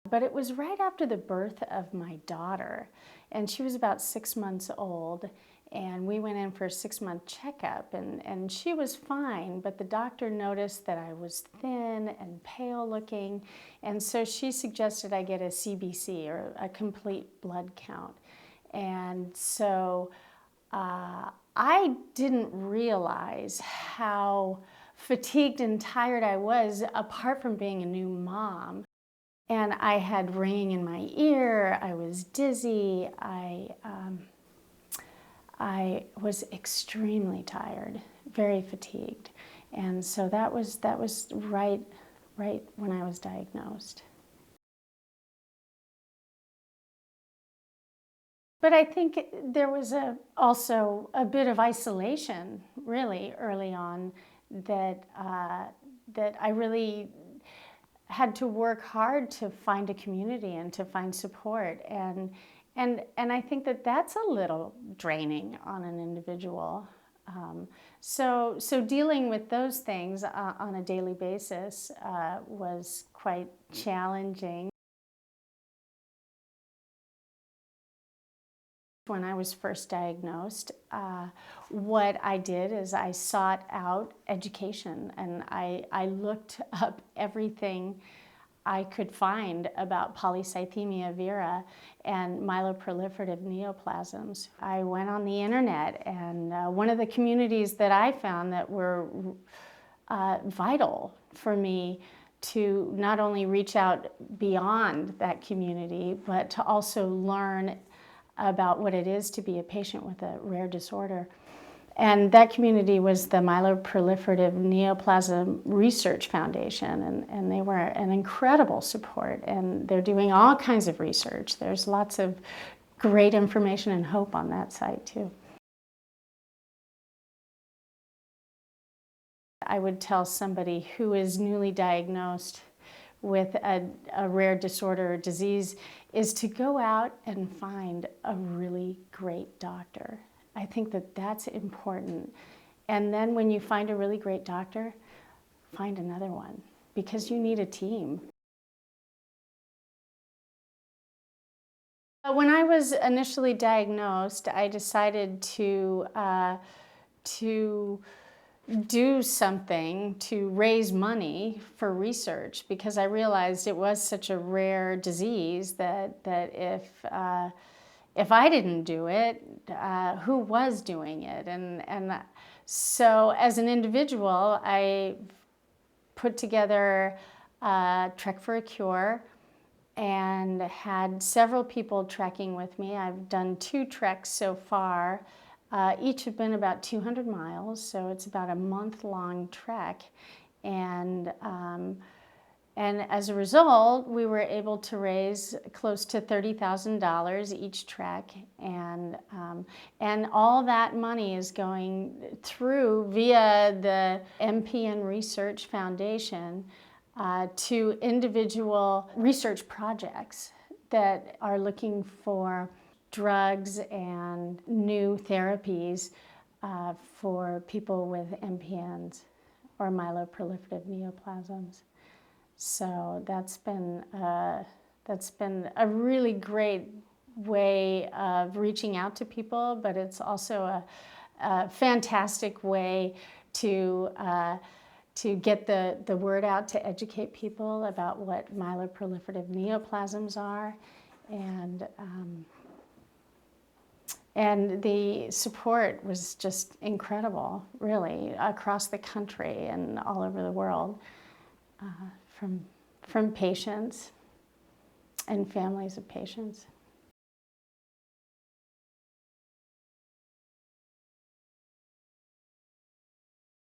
But it was right after the birth of my daughter, and she was about 6 months old, and we went in for a 6-month checkup, and she was fine, but the doctor noticed that I was thin and pale looking, and so she suggested I get a CBC, or a complete blood count. And so I didn't realize how fatigued and tired I was, apart from being a new mom. And I had ringing in my ear, I was dizzy, I was extremely tired, very fatigued. And so that was right when I was diagnosed. But I think there was also a bit of isolation, really, early on, that I really had to work hard to find a community and to find support. And I think that that's a little draining on an individual. So dealing with those things on a daily basis was quite challenging. When I was first diagnosed, what I did is I sought out education, and I looked up everything I could find about polycythemia vera and myeloproliferative neoplasms. I went on the internet, and one of the communities that I found that were vital for me to not only reach out beyond that community, but to also learn about what it is to be a patient with a rare disorder. And that community was the Myeloproliferative Neoplasm Research Foundation, and they were an incredible support, and they're doing all kinds of research. There's lots of great information and hope on that site too. I would tell somebody who is newly diagnosed with a rare disorder or disease is to go out and find a really great doctor. I think that that's important. And then when you find a really great doctor, find another one, because you need a team. When I was initially diagnosed, I decided to do something to raise money for research, because I realized it was such a rare disease that if I didn't do it, who was doing it? And so as an individual, I put together Trek for a Cure and had several people trekking with me. I've done 2 treks so far. Each have been about 200 miles, so it's about a month-long trek. And as a result, we were able to raise close to $30,000 each trek, and all that money is going through via the MPN Research Foundation to individual research projects that are looking for drugs and new therapies for people with MPNs or myeloproliferative neoplasms. So that's been a really great way of reaching out to people, but it's also a fantastic way to get the word out, to educate people about what myeloproliferative neoplasms are, and the support was just incredible, really, across the country and all over the world, from patients and families of patients.